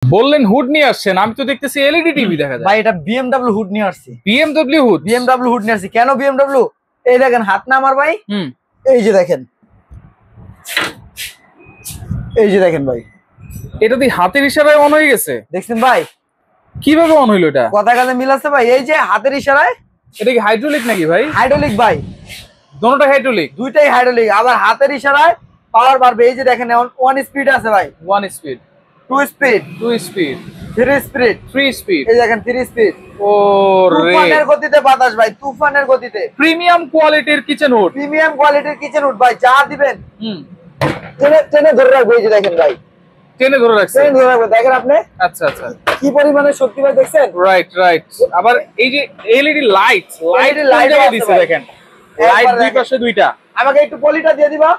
বললেন হুড নিয়ে আসছেন, আমি তো দেখতেছি এলইডি টিভি দেখা যায়। ভাই এটা বিএমডব্লিউ হুড নিয়ে আসছি। BMW hood? বিএমডব্লিউ হুড নিয়ে আসছি। কেন বিএমডব্লিউ? এই দেখেন হাত না আমার ভাই, এই যে দেখেন, এই যে দেখেন ভাই, এটা দিয়ে হাতের ইশারায় অন হয়ে গেছে। দেখছেন ভাই কিভাবে অন হইলো এটা? কথা কাজে মিল আছে ভাই, এই যে হাতের ইশারায়। এটা কি হাইড্রোলিক নাকি ভাই? হাইড্রোলিক ভাই, দোনোটা হাইড্রোলিক? দুইটাই হাইড্রোলিক। আবার হাতের ইশারায় পাওয়ার বাড়বে। এই যে দেখেন ওয়ান স্পিড আছে ভাই, one speed, two speed, two speed, three speed, three speed. এই দেখেন থ্রি স্পিড। ওরে তুফানের গতিতে বাতাস ভাই, তুফানের গতিতে। প্রিমিয়াম কোয়ালিটির কিচেন হুড, প্রিমিয়াম কোয়ালিটির কিচেন হুড ভাই, যা দিবেন হুম টেনে টেনে ধরে রাখবে। এই যে দেখেন ভাই, টেনে ধরে রাখছে। টেনে ধরে রাখবে, দেখেন আপনি। আচ্ছা আচ্ছা, কি পরিমাণে শক্তি ভাই দেখছেন? Right right. আবার এই যে এলইডি লাইট, লাইট দিছে দেখেন, লাইট দুই পাশে দুইটা। আমাকে একটু পলিটা দিয়ে দিবা।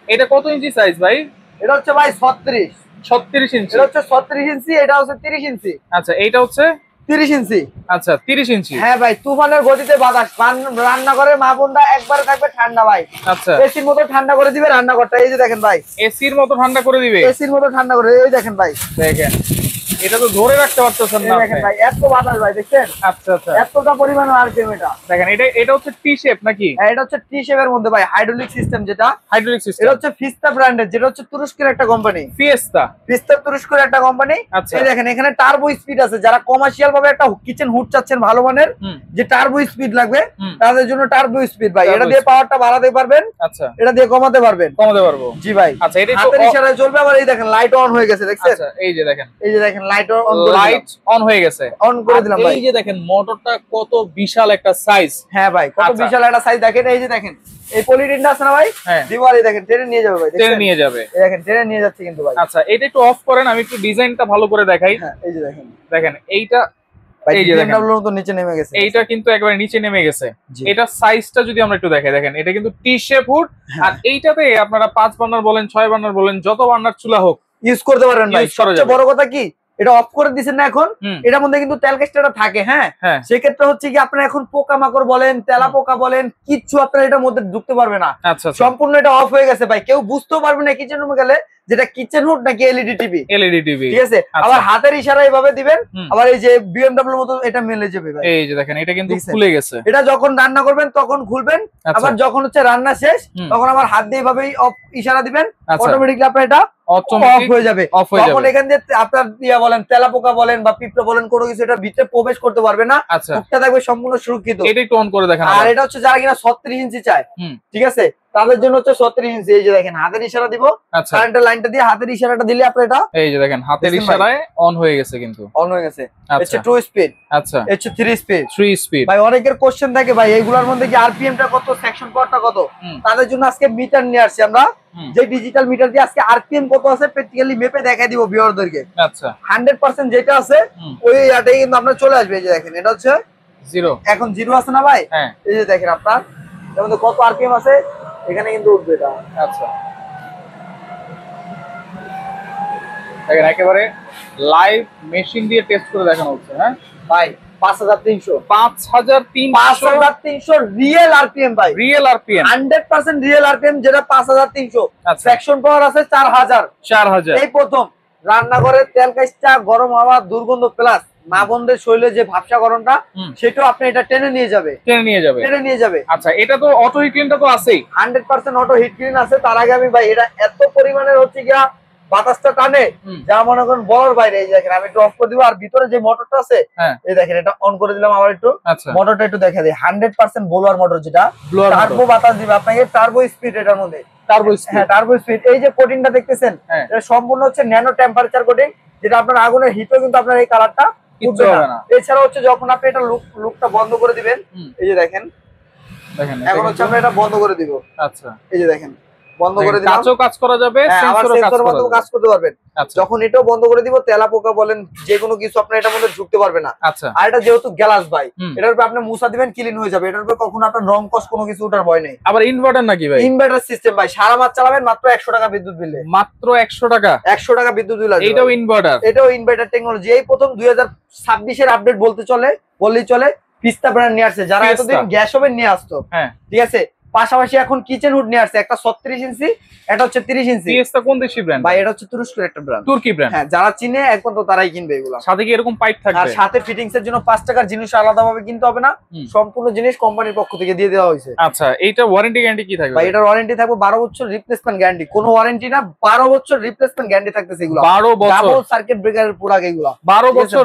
এটা কত ইঞ্চি সাইজ ভাই? এটা হচ্ছে ভাই 36। 36 ইঞ্চি। এটা হচ্ছে 36 ইঞ্চি, এটা হচ্ছে 30 ইঞ্চি। আচ্ছা এইটা হচ্ছে 30 ইঞ্চি। আচ্ছা 30 ইঞ্চি। হ্যাঁ ভাই, তুফানের গতিতে বাতাস। রান্না করে মা বোনরা একবারে থাকবে ঠান্ডা ভাই। আচ্ছা এসির মতো ঠান্ডা করে দিবে রান্নাঘরটা। এই যে দেখেন ভাই, এসির মতো ঠান্ডা করে দিবে। এসির মতো ঠান্ডা করে। এই দেখেন ভাই, দেখেন এটা তো ধরে রাখতে পারতেছেন না। দেখেন ভাই এত বাতাস ভাই, দেখছেন? আচ্ছা আচ্ছা, এতটা পরিমাণ আরপিএম এটা। দেখেন এটা হচ্ছে টি শেপ নাকি? হ্যাঁ, এটা হচ্ছে টি শেপের মধ্যে ভাই, হাইড্রোলিক সিস্টেম যেটা। Hydraulic system. এটা হচ্ছে ফিস্তা ব্র্যান্ডের, যেটা হচ্ছে তুরস্কের একটা কোম্পানি। ফিয়েস্তা? ফিস্তা তুরস্কের একটা কোম্পানি। আচ্ছা এই দেখেন এখানে টার্বো স্পিড আছে। যারা কমার্শিয়াল ভাবে একটা কিচেন হুড চাচ্ছেন ভালো মানের, যে টার্বো স্পিড লাগবে, তাদের জন্য টার্বো স্পিড ভাই। এটা দিয়ে পাওয়ারটা বাড়াতে পারবেন, আচ্ছা এটা দিয়ে কমাতে পারবেন। কমাতে পারবো। জি ভাই। আচ্ছা এটা হাতের ইশারায় চলবে। আবার এই দেখেন লাইট অন হয়ে গেছে, দেখছেন? আচ্ছা এই যে দেখেন, এই যে দেখেন লাইট অন করে লাইট অন হয়ে গেছে, অন করে দিলাম ভাই। এই যে দেখেন মোটরটা কত বিশাল একটা সাইজ। হ্যাঁ ভাই, কত বিশাল একটা সাইজ দেখেন। এই যে দেখেন এই পলিটিনটা আছে না ভাই, দিওয়ালি দেখেন টেনে নিয়ে যাবে ভাই, টেনে নিয়ে যাবে। এই দেখেন টেনে নিয়ে যাচ্ছে কিন্তু ভাই। আচ্ছা এটা একটু অফ করেন, আমি একটু ডিজাইনটা ভালো করে দেখাই। হ্যাঁ এই যে দেখেন, দেখেন এইটা, এই যে দেখেন বিএমডব্লিউ তো নিচে নেমে গেছে। এইটা কিন্তু একবারে নিচে নেমে গেছে। এটা সাইজটা যদি আমরা একটু দেখাই, দেখেন এটা কিন্তু টি শেপ হুড। আর এইটাতে আপনারা 5 বার্নার বলেন 6 বার্নার বলেন, যত বার্নার চুলা হোক ইউজ করতে পারবেন ভাই। সবচেয়ে বড় কথা কি, এটা অফ করে দিচ্ছেন না এখন, এটার মধ্যে কিন্তু তেল কেস্টাটা থাকে। হ্যাঁ, সেক্ষেত্রে হচ্ছে কি আপনারা এখন পোকামাকড় বলেন, তেলা পোকা বলেন, কিচ্ছু আপনারা এটার মধ্যে ঢুকতে পারবে না। সম্পূর্ণ এটা অফ হয়ে গেছে ভাই। কেউ বুঝতেও পারবে না কিচেন রুমে গেলে যেটা কিচেন হুড নাকি এলইডি টিভি। এলইডি টিভি, ঠিক আছে। আবার হাতের ইশারা এইভাবে দিবেন, আবার এই যে বিএমডব্লিউ মতো এটা মিলে যাবে ভাই। এই যে দেখেন এটা কিন্তু খুলে গেছে। এটা যখন রান্না করবেন তখন খুলবেন, আবার যখন হচ্ছে রান্না শেষ তখন আবার হাত দিয়ে এইভাবেই অফ ইশারা দিবেন, অটোমেটিক্যালি আপনার এটা অফ হয়ে যাবে। তখন এখান দিয়ে আপনার ইয়া বলেন, তেলাপোকা বলেন বা পিঁপড়া বলেন, কোনো কিছু এটা ভিতরে প্রবেশ করতে পারবে না। মুখটা থাকবে সম্পূর্ণ সুরক্ষিত। এটা একটু অন করে দেখেন। আর এটা হচ্ছে যারা কিনা 36 ইঞ্চি চায়, ঠিক আছে, তাদের জন্য হচ্ছে 36 ইঞ্চি। এই যে দেখেন হাতের ইশারা দিব, কারেন্টের লাইনটা দিয়ে হাতের ইশারাটা দিলে আপনি এটা, এই যে দেখেন হাতের ইশারায় অন হয়ে গেছে, কিন্তু অন হয়ে গেছে। হচ্ছে 2 স্পিড, আচ্ছা হচ্ছে 3 স্পিড। 3 স্পিড ভাই অনেকের কোশ্চেন থাকে ভাই এইগুলোর মধ্যে কি আরপিএম টা কত, সেকশন পাওয়ারটা কত। তাদের জন্য আজকে মিটার নিয়ে আসছি আমরা, যে ডিজিটাল মিটার দিয়ে আজকে আরপিএম কত আছে প্র্যাকটিক্যালি মেপে দেখাই দিব ভিউয়ারদেরকে। আচ্ছা 100% যেটা আছে ওই ইয়াটাই কিন্তু আপনার চলে আসবে। এই যে দেখেন এটা হচ্ছে 0, এখন 0 আছে না ভাই? এই যে দেখেন আপনার এর মধ্যে কত আরপিএম আছে এখানে কিন্তু উঠবে এটা। আচ্ছা দেখেন একেবারে লাইভ মেশিন দিয়ে টেস্ট করে দেখানো হচ্ছে। হ্যাঁ ভাই 5300 5300 রিয়েল আরপিএম ভাই, রিয়েল আরপিএম 100% রিয়েল আরপিএম, যেটা 5300। সেকশন পাওয়ার আছে 4000। এই প্রথম রান্নাঘরের তেল কাইচটা গরম হাওয়া দুর্গন্ধ প্লাস মা বোনদের শরীরে যে ভাবসা গরমটা, সেটাও আপনি এটা টেনে নিয়ে যাবে। আচ্ছা এটা তো অটো হিট ক্লিনটা তো আছেই, 100% অটো হিট ক্লিন আছে। তার আগে আমি ভাই এটা এত পরিমাণের হচ্ছে গিয়া বাতাসটা টানে যা মনে করেন বলার বাইরে। এই দেখেন আমি একটু অফ করে দিব, আর ভিতরে যে মোটরটা আছে এই দেখেন এটা অন করে দিলাম। আবার একটু মোটরটা একটু দেখা দিই, 100% ব্লোয়ার মোটর, যেটা টার্বো বাতাস দিবে আপনাকে, টার্বো স্পিড এটার মধ্যে, টার্বো স্পিড। এই যে কোটিংটা দেখতেছেন এটা সম্পূর্ণ হচ্ছে ন্যানো টেম্পারেচার কোটিং, যেটা আপনার আগুনের হিটও কিন্তু আপনার এই কালারটা উঠবে না। এছাড়া হচ্ছে যখন আপনি এটা লুকটা বন্ধ করে দিবেন, এই যে দেখেন এখন হচ্ছে আমরা এটা বন্ধ করে দিব। আচ্ছা এই যে দেখেন বন্ধ করে দিলাম, কাঁচও কাজ করা যাবে, সেন্সরের মতো কাজ করতে পারবেন। যখন এটাও বন্ধ করে দিব, তেলাপোকা বলেন যে কোনো কিছু আপনার এটার মধ্যে ঢুকতে পারবে না। আর এটা যেহেতু গ্লাস ভাই, এটার উপর আপনি মুছা দিবেন ক্লিন হয়ে যাবে। এটার উপর কখনো আপনার রং কস কোনো কিছু ওঠার ভয় নেই। আবার ইনভার্টার নাকি ভাই? ইনভার্টার সিস্টেম ভাই, সারা মাস চালাবেন মাত্র 100 টাকা বিদ্যুৎ বিলে। মাত্র 100 টাকা? 100 টাকা বিদ্যুৎ বিল আসবে। এটাও ইনভার্টার? এটাও ইনভার্টার টেকনোলজি। এই প্রথম 2026 এর আপডেট বললেই চলে। ফিস্তা ব্র্যান্ড নিয়ে আসছে, যারা এতদিন গ্যাস ওভেন নিয়ে আসতো, ঠিক আছে, পাশাপাশি এখন কিচেন হুড নিয়ে আসছে, একটা 36 ইঞ্চি, এটা হচ্ছে 30 ইঞ্চি। টিএসটা কোন দেশি ব্র্যান্ড ভাই? এটা হচ্ছে তুরস্কের একটা ব্র্যান্ড, তুর্কি ব্র্যান্ড। হ্যাঁ, যারা চিনে একমাত্র তারাই কিনবে এগুলো। সাথে কি এরকম পাইপ থাকবে? আর সাথে ফিটিংস এর জন্য 5 টাকার জিনিস আলাদা ভাবে কিনতে হবে না, সম্পূর্ণ জিনিস কোম্পানির পক্ষ থেকে দিয়ে দেওয়া হয়েছে। আচ্ছা, এইটা ওয়ারেন্টি গ্যারান্টি কি থাকবে? ভাই এটার ওয়ারেন্টি থাকবে 12 বছর রিপ্লেসমেন্ট গ্যারান্টি, কোনো ওয়ারেন্টি না, 12 বছর রিপ্লেসমেন্ট গ্যারান্টি থাকতেছে এগুলো। 12 বছর ডাবল সার্কিট ব্রেকারের প্রোডাক্ট এগুলো, 12 বছর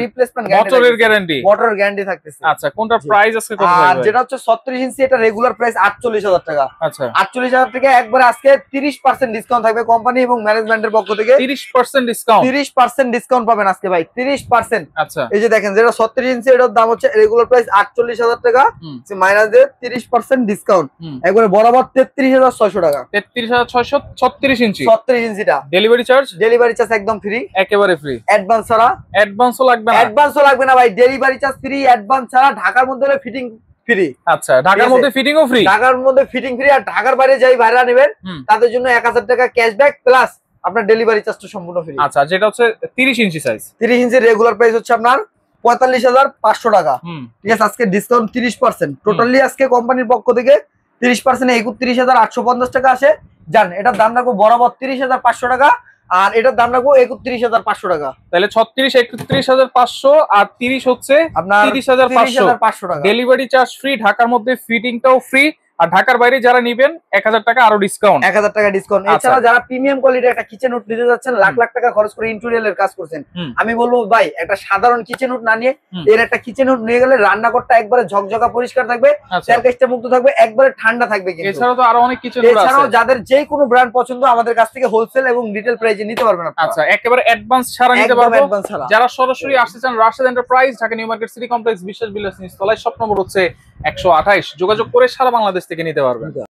রিপ্লেসমেন্ট মোটরের গ্যারান্টি, মোটরের গ্যারান্টি থাকতেছে। আচ্ছা, কোনটার প্রাইস আজকে কত আর থাকবে? যেটা হচ্ছে 36 ইঞ্চি, এটা রেগুলার প্রাইস 48,000 টাকা। আচ্ছা, 48,000 টাকা একবারে আজকে 30% ডিসকাউন্ট থাকবে কোম্পানি এবং ম্যানেজমেন্টের পক্ষ থেকে। 30% ডিসকাউন্ট, 30% ডিসকাউন্ট পাবেন আজকে ভাই, 30%। আচ্ছা, এই যে দেখেন, যেটা 36 ইঞ্চি এটার দাম হচ্ছে রেগুলার প্রাইস 48,000 টাকা, মাইনাস দিয়ে 30% ডিসকাউন্ট একবারে বরাবর 33,600 টাকা। 33,636 ইঞ্চি 36 ইঞ্চিটা ডেলিভারি চার্জ একদম ফ্রি, একেবারে ফ্রি, অ্যাডভান্স ছাড়া। অ্যাডভান্সও লাগবে না? অ্যাডভান্সও লাগবে না ভাই, ডেলিভারি চার্জ ফ্রি, অ্যাডভান্স ছাড়া। ঢাকার মধ্যে হলে ফিটিং ফ্রি। আচ্ছা, ঢাকার মধ্যে ফিটিংও ফ্রি? ঢাকার মধ্যে ফিটিং ফ্রি, আর ঢাকার বাইরে যাই ভাড়া নেবেন তাদের জন্য 1000 টাকা ক্যাশব্যাক প্লাস আপনার ডেলিভারি চার্জটা সম্পূর্ণ ফ্রি। আচ্ছা, যেটা হচ্ছে 30 ইঞ্চি সাইজ, 30 ইঞ্চি রেগুলার প্রাইস হচ্ছে আপনার 45,500 টাকা। ঠিক আছে, আজকে ডিসকাউন্ট 30%, টোটালি আজকে কোম্পানির পক্ষ থেকে 30% 31,850 টাকা আসে। জান, এটার দাম রাখবো বরাবর 30,500 টাকা, আর এটার দাম রাখবো 31,500 টাকা। তাহলে 36 31,500 আর 30 হচ্ছে আপনার 30,500 টাকা। ডেলিভারি চার্জ ফ্রি, ঢাকার মধ্যে ফিটিংটাও ফ্রি, আর ঢাকার বাইরে যারা নেবেন 1000 টাকা আরো ডিসকাউন্ট, 1000 টাকা ডিসকাউন্ট। এছাড়া যারা প্রিমিয়াম কোয়ালিটির একটা কিচেন হুড নিতে যাচ্ছেন, লাখ লাখ টাকা খরচ করে ইন্টেরিয়রের কাজ করছেন, আমি বলবো ভাই একটা সাধারণ কিচেন হুড না নিয়ে এর একটা কিচেন হুড নিয়ে গেলে রান্নাঘরটা একবারে ঝকঝকা পরিষ্কার থাকবে, তেল কাজটা মুক্ত থাকবে, একবারে ঠান্ডা থাকবে। কিন্তু এছাড়াও তো আরো অনেক কিচেন হুড আছে। এছাড়াও যাদের যে কোনো ব্র্যান্ড পছন্দ আমাদের কাছ থেকে হোলসেল এবং রিটেল প্রাইসে নিতে পারবেন আপনারা। আচ্ছা, একেবারে অ্যাডভান্স ছাড়া নিতে পারবো। অ্যাডভান্স ছাড়া যারা সরাসরি আসতে চান Rashed enterprise, Dhaka new market city complex, বিশ্বাস বিলাস নিচতলায়, শপ নম্বর হচ্ছে 128, যোগাযোগ করে সারা বাংলাদেশ থেকে নিতে পারবেন।